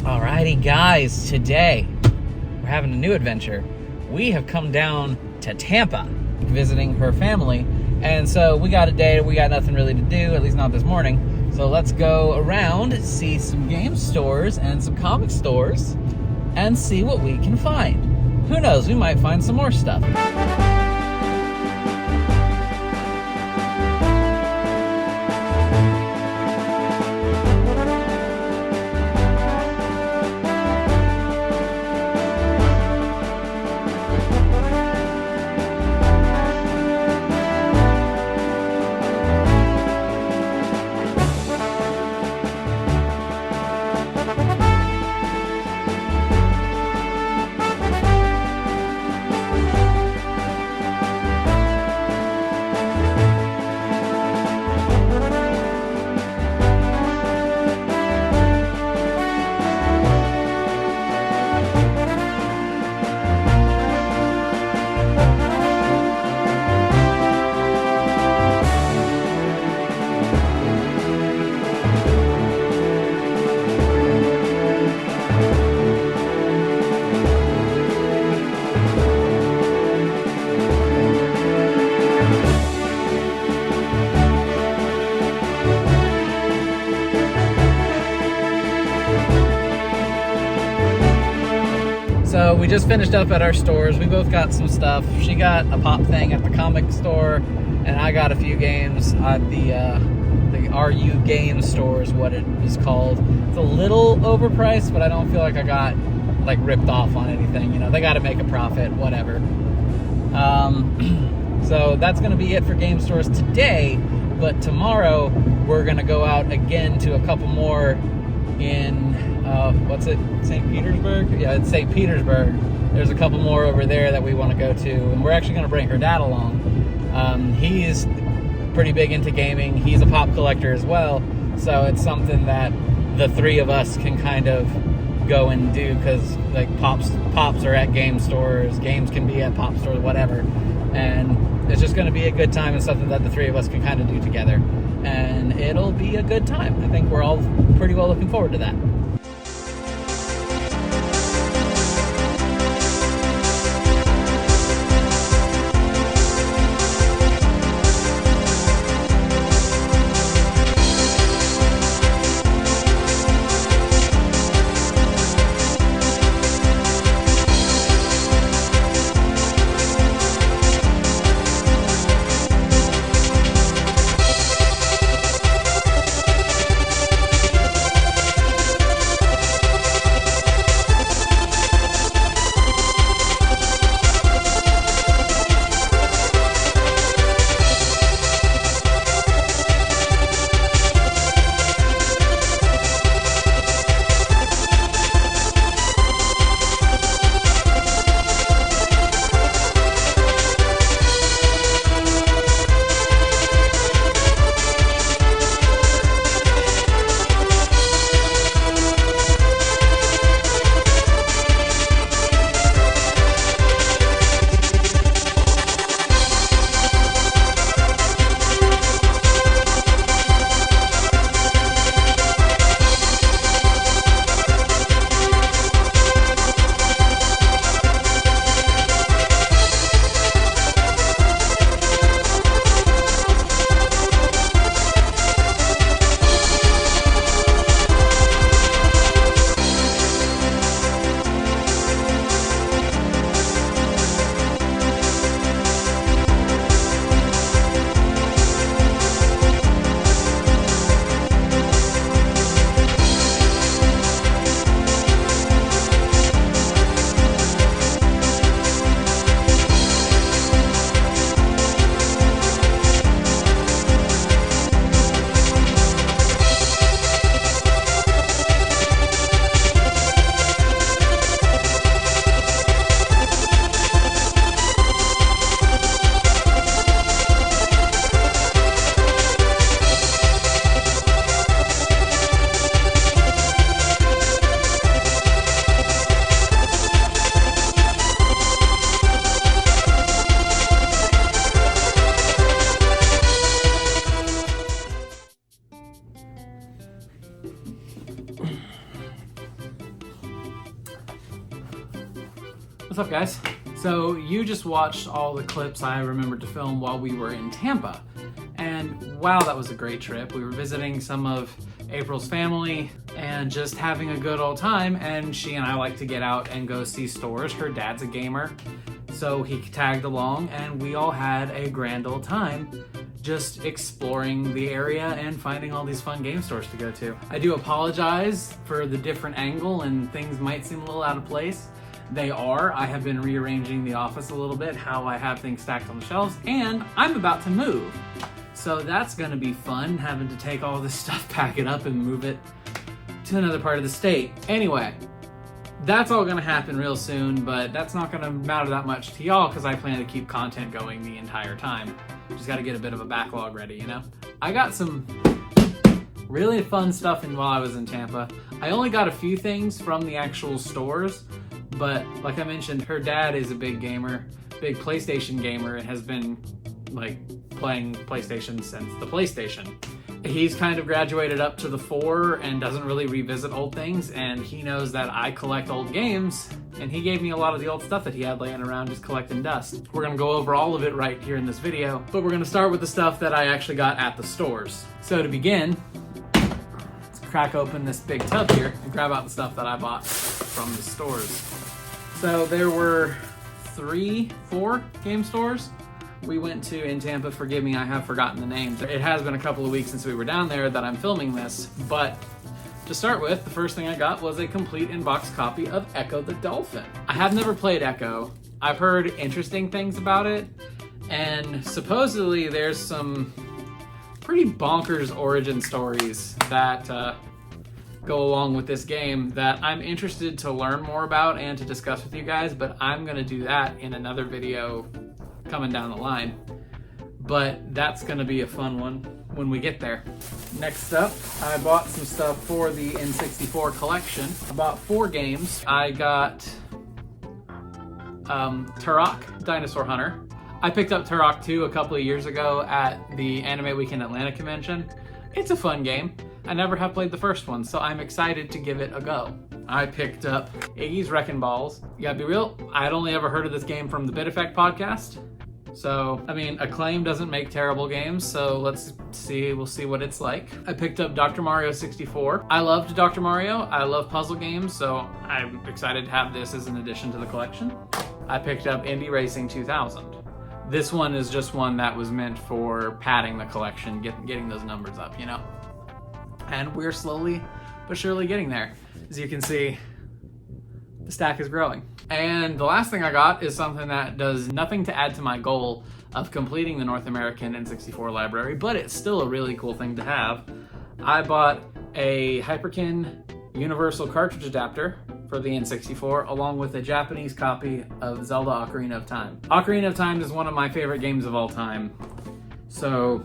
Alrighty guys, today we're having a new adventure. We have come down to Tampa, visiting her family, and so we got a day, we got nothing really to do, at least not this morning. So let's go around, see some game stores and some comic stores, and see what we can find. Who knows, we might find some more stuff. So we just finished up at our stores. We both got some stuff. She got a pop thing at the comic store, and I got a few games at the RU game store is what it is called. It's a little overpriced, but I don't feel like I got like ripped off on anything. You know, they got to make a profit, whatever. So that's going to be it for game stores today, but tomorrow we're going to go out again to a couple more in what's it, St. Petersburg? Yeah, it's St. Petersburg. There's a couple more over there that we want to go to, and we're actually going to bring her dad along. He's pretty big into gaming. He's a pop collector as well, so it's something that the three of us can kind of go and do, because like pops are at game stores, games can be at pop stores, whatever, and it's just going to be a good time and something that the three of us can kind of do together, and it'll be a good time. I think we're all pretty well looking forward to that. What's up, guys? So you just watched all the clips I remembered to film while we were in Tampa. And wow, that was a great trip. We were visiting some of April's family and just having a good old time. And she and I like to get out and go see stores. Her dad's a gamer, so he tagged along and we all had a grand old time just exploring the area and finding all these fun game stores to go to. I do apologize for the different angle and things might seem a little out of place. They are. I have been rearranging the office a little bit, how I have things stacked on the shelves, and I'm about to move. So that's gonna be fun, having to take all this stuff, pack it up, and move it to another part of the state. Anyway, that's all gonna happen real soon, but that's not gonna matter that much to y'all because I plan to keep content going the entire time. Just gotta get a bit of a backlog ready, you know? I got some really fun stuff in while I was in Tampa. I only got a few things from the actual stores, but like I mentioned, her dad is a big gamer, big PlayStation gamer, and has been like playing PlayStation since the PlayStation. He's kind of graduated up to the 4 and doesn't really revisit old things, and he knows that I collect old games, and he gave me a lot of the old stuff that he had laying around just collecting dust. We're gonna go over all of it right here in this video, but we're gonna start with the stuff that I actually got at the stores. So to begin, let's crack open this big tub here and grab out the stuff that I bought from the stores. So there were 4 game stores we went to in Tampa. Forgive me, I have forgotten the names. It has been a couple of weeks since we were down there that I'm filming this, but to start with, the first thing I got was a complete in-box copy of Echo the Dolphin. I have never played Echo. I've heard interesting things about it, and supposedly there's some pretty bonkers origin stories that go along with this game that I'm interested to learn more about and to discuss with you guys, but I'm gonna do that in another video coming down the line. But that's gonna be a fun one when we get there. Next up, I bought some stuff for the N64 collection. I bought 4 games. I got Turok, Dinosaur Hunter. I picked up Turok 2 a couple of years ago at the Anime Weekend Atlanta convention. It's a fun game. I never have played the first one, so I'm excited to give it a go. I picked up Iggy's Wrecking Balls. You gotta be real, I'd only ever heard of this game from the Bit Effect podcast. So, I mean, Acclaim doesn't make terrible games, so let's see, we'll see what it's like. I picked up Dr. Mario 64. I loved Dr. Mario. I love puzzle games, so I'm excited to have this as an addition to the collection. I picked up Indy Racing 2000. This one is just one that was meant for padding the collection, getting those numbers up, you know? And we're slowly but surely getting there. As you can see, the stack is growing. And the last thing I got is something that does nothing to add to my goal of completing the North American N64 library, but it's still a really cool thing to have. I bought a Hyperkin Universal Cartridge Adapter for the N64, along with a Japanese copy of Zelda Ocarina of Time. Ocarina of Time is one of my favorite games of all time, so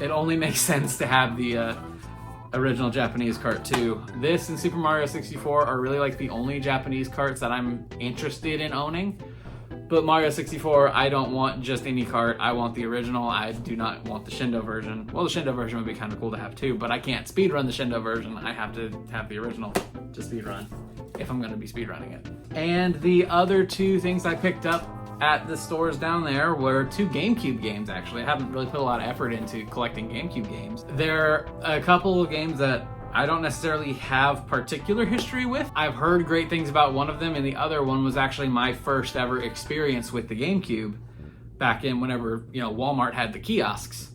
it only makes sense to have the original Japanese cart too. This and Super Mario 64 are really like the only Japanese carts that I'm interested in owning. But Mario 64, I don't want just any cart. I want the original. I do not want the Shindo version. Well, the Shindo version would be kind of cool to have too, but I can't speedrun the Shindo version. I have to have the original to speedrun if I'm going to be speedrunning it. And the other 2 things I picked up at the stores down there were 2 GameCube games, actually. I haven't really put a lot of effort into collecting GameCube games. There are a couple of games that I don't necessarily have particular history with. I've heard great things about one of them, and the other one was actually my first ever experience with the GameCube back in whenever, you know, Walmart had the kiosks.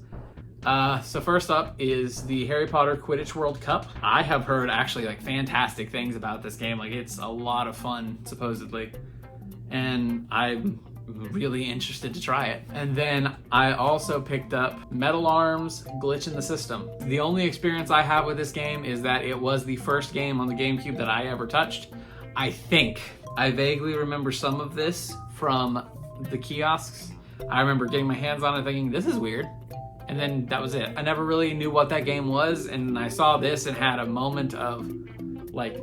So first up is the Harry Potter Quidditch World Cup. I have heard actually like fantastic things about this game. Like, it's a lot of fun, supposedly. And I'm really interested to try it. And then I also picked up Metal Arms Glitch in the System. The only experience I have with this game is that it was the first game on the GameCube that I ever touched. I think. I vaguely remember some of this from the kiosks. I remember getting my hands on it thinking, this is weird. And then that was it. I never really knew what that game was, and I saw this and had a moment of like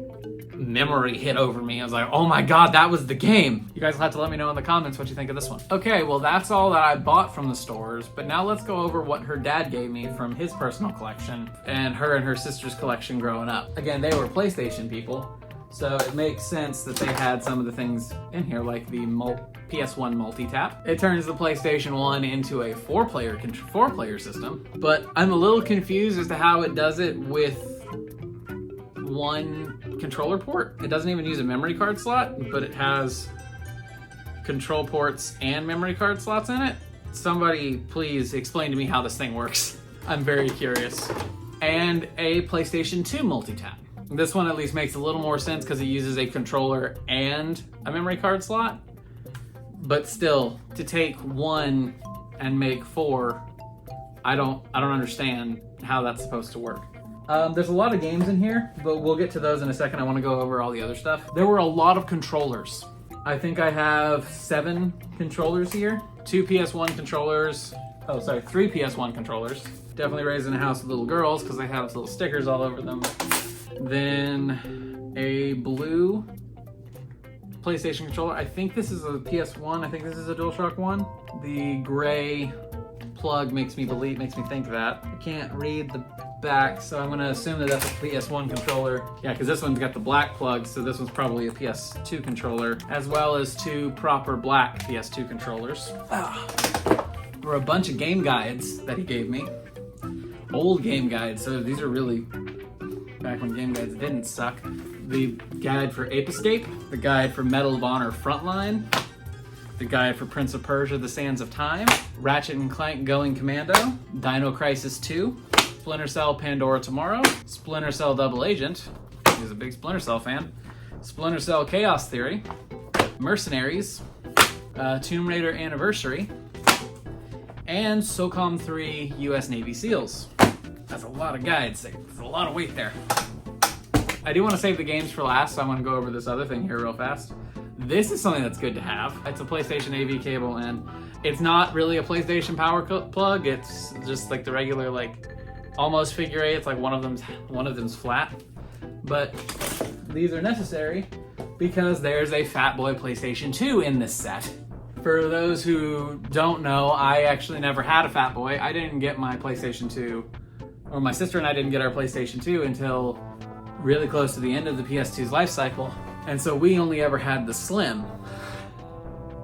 memory hit over me. I was like, oh my god, that was the game. You guys will have to let me know in the comments what you think of this one. Okay, well that's all that I bought from the stores, but now let's go over what her dad gave me from his personal collection and her sister's collection growing up. Again, they were PlayStation people, So it makes sense that they had some of the things in here, like the PS1 multi-tap. It turns the PlayStation 1 into a four-player system, but I'm a little confused as to how it does it with one controller port. It doesn't even use a memory card slot, but it has control ports and memory card slots in it. Somebody please explain to me how this thing works. I'm very curious. And a PlayStation 2 multi-tap. This one at least makes a little more sense because it uses a controller and a memory card slot. But still, to take one and make four, I don't understand how that's supposed to work. There's a lot of games in here, but we'll get to those in a second. I want to go over all the other stuff. There were a lot of controllers. I think I have 7 controllers here. 2 PS1 controllers. Oh, sorry, 3 PS1 controllers. Definitely raised in a house with little girls because they have little stickers all over them. Then a blue PlayStation controller. I think this is a PS1. I think this is a DualShock 1. The gray plug makes me think that. I can't read the back, so I'm gonna assume that that's a PS1 controller. Yeah, because this one's got the black plug, so this one's probably a PS2 controller, as well as 2 proper black PS2 controllers. There were a bunch of game guides that he gave me. Old game guides, so these are really back when game guides didn't suck. The guide for Ape Escape, the guide for Medal of Honor Frontline, the guide for Prince of Persia: The Sands of Time, Ratchet and Clank Going Commando, Dino Crisis 2, Splinter Cell Pandora Tomorrow, Splinter Cell Double Agent, he's a big Splinter Cell fan, Splinter Cell Chaos Theory, Mercenaries, Tomb Raider Anniversary, and SOCOM 3 US Navy SEALs. That's a lot of guides, there's a lot of weight there. I do want to save the games for last, so I want to go over this other thing here real fast. This is something that's good to have. It's a PlayStation AV cable, and it's not really a PlayStation power plug. It's just like the regular, like almost figure eight. It's like one of them's flat, but these are necessary because there's a Fat Boy PlayStation 2 in this set. For those who don't know, I actually never had a Fat Boy. I didn't get my PlayStation 2, or my sister and I didn't get our PlayStation 2 until really close to the end of the PS2's life cycle. And so we only ever had the Slim.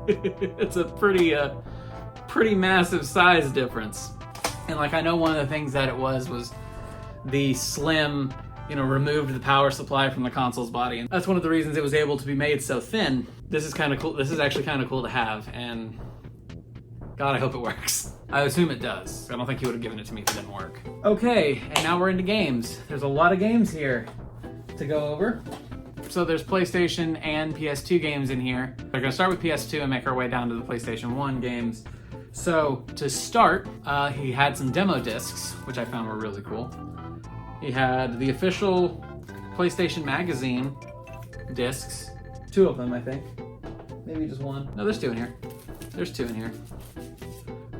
It's a pretty massive size difference. And like, I know one of the things that it was the Slim, removed the power supply from the console's body. And that's one of the reasons it was able to be made so thin. This is kind of cool. This is actually kind of cool to have. And God, I hope it works. I assume it does. I don't think he would have given it to me if it didn't work. Okay, and now we're into games. There's a lot of games here to go over. So there's PlayStation and PS2 games in here. We're gonna start with PS2 and make our way down to the PlayStation 1 games. So to start, he had some demo discs, which I found were really cool. He had the official PlayStation Magazine discs. 2 of them, I think. Maybe just 1. No, there's 2 in here. There's 2 in here.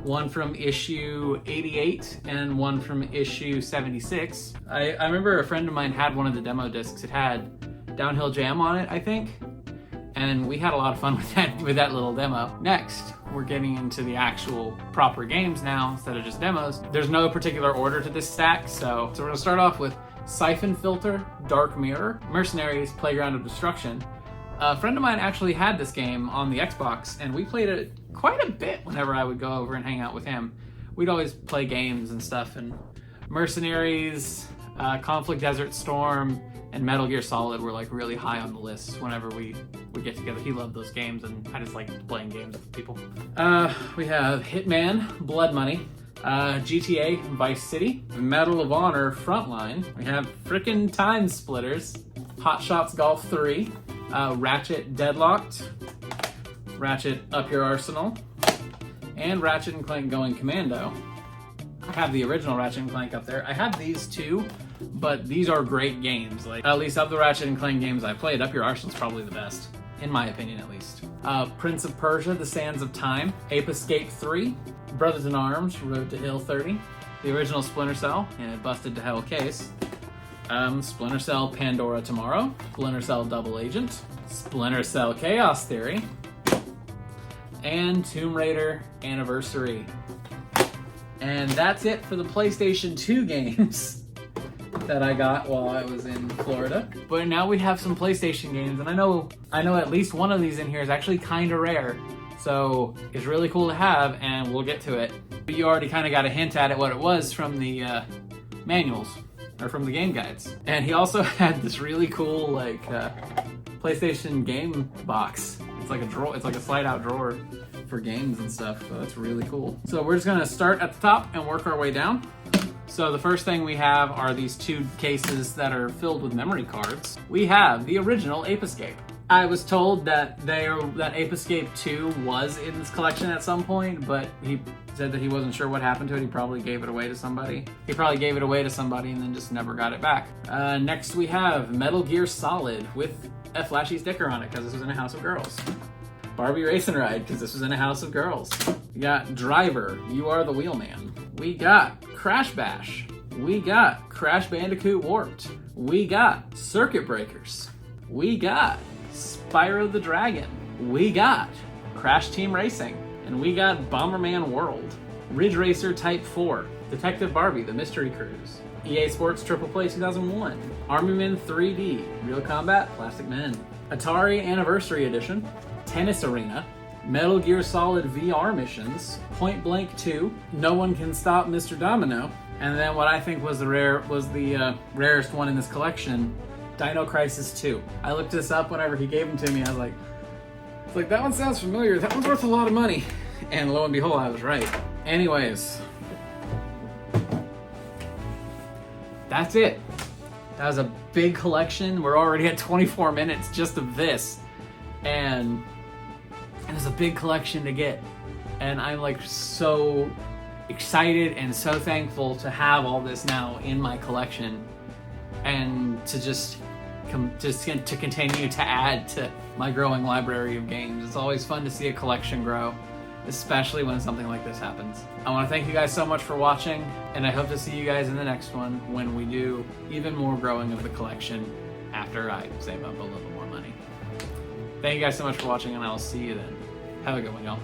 One from issue 88 and one from issue 76. I remember a friend of mine had one of the demo discs. It had Downhill Jam on it, I think. And we had a lot of fun with that little demo. Next, we're getting into the actual proper games now instead of just demos. There's no particular order to this stack, so we're gonna start off with Siphon Filter, Dark Mirror, Mercenaries, Playground of Destruction. A friend of mine actually had this game on the Xbox, and we played it quite a bit whenever I would go over and hang out with him. We'd always play games and stuff, and Mercenaries, Conflict Desert Storm, and Metal Gear Solid were like really high on the list whenever we would get together. He loved those games, and I just liked playing games with people. We have Hitman, Blood Money, GTA, Vice City, Medal of Honor, Frontline. We have frickin' Time Splitters, Hot Shots Golf 3, Ratchet Deadlocked, Ratchet Up Your Arsenal, and Ratchet and Clank Going Commando. I have the original Ratchet and Clank up there. I have these too, but these are great games. Like, at least of the Ratchet and Clank games I played, Up Your Arsenal is probably the best, in my opinion at least. Prince of Persia, The Sands of Time, Ape Escape 3, Brothers in Arms, Road to Hill 30, the original Splinter Cell, and a Busted to Hell case, Splinter Cell Pandora Tomorrow, Splinter Cell Double Agent, Splinter Cell Chaos Theory, and Tomb Raider Anniversary. And that's it for the PlayStation 2 games. that I got while I was in Florida. But now we have some PlayStation games, and I know at least one of these in here is actually kind of rare. So it's really cool to have, and we'll get to it. But you already kind of got a hint at it, what it was from the manuals, or from the game guides. And he also had this really cool like PlayStation game box. It's like a drawer, it's like a slide out drawer for games and stuff, so that's really cool. So we're just gonna start at the top and work our way down. So the first thing we have are these 2 cases that are filled with memory cards. We have the original Ape Escape. I was told that Ape Escape 2 was in this collection at some point, but he said that he wasn't sure what happened to it. He probably gave it away to somebody. He probably gave it away to somebody and then just never got it back. Next we have Metal Gear Solid with a flashy sticker on it because this was in a house of girls. Barbie Race and Ride because this was in a house of girls. We got Driver, You Are the Wheelman. We got Crash Bash. We got Crash Bandicoot Warped. We got Circuit Breakers. We got Spyro the Dragon. We got Crash Team Racing. And we got Bomberman World. Ridge Racer Type 4. Detective Barbie, The Mystery Cruise. EA Sports Triple Play 2001. Army Men 3D. Real Combat, Plastic Men. Atari Anniversary Edition. Tennis Arena. Metal Gear Solid VR Missions. Point Blank 2. No One Can Stop Mr. Domino. And then what I think was the rarest one in this collection, Dino Crisis 2. I looked this up whenever he gave them to me. I was like, that one sounds familiar. That one's worth a lot of money. And lo and behold, I was right. Anyways, that's it. That was a big collection. We're already at 24 minutes just of this. And it's a big collection to get. And I'm like so excited and so thankful to have all this now in my collection. And to just to continue to add to my growing library of games. It's always fun to see a collection grow, especially when something like this happens. I want to thank you guys so much for watching, and I hope to see you guys in the next one when we do even more growing of the collection after I save up a little more money. Thank you guys so much for watching, and I will see you then. Have a good one, y'all.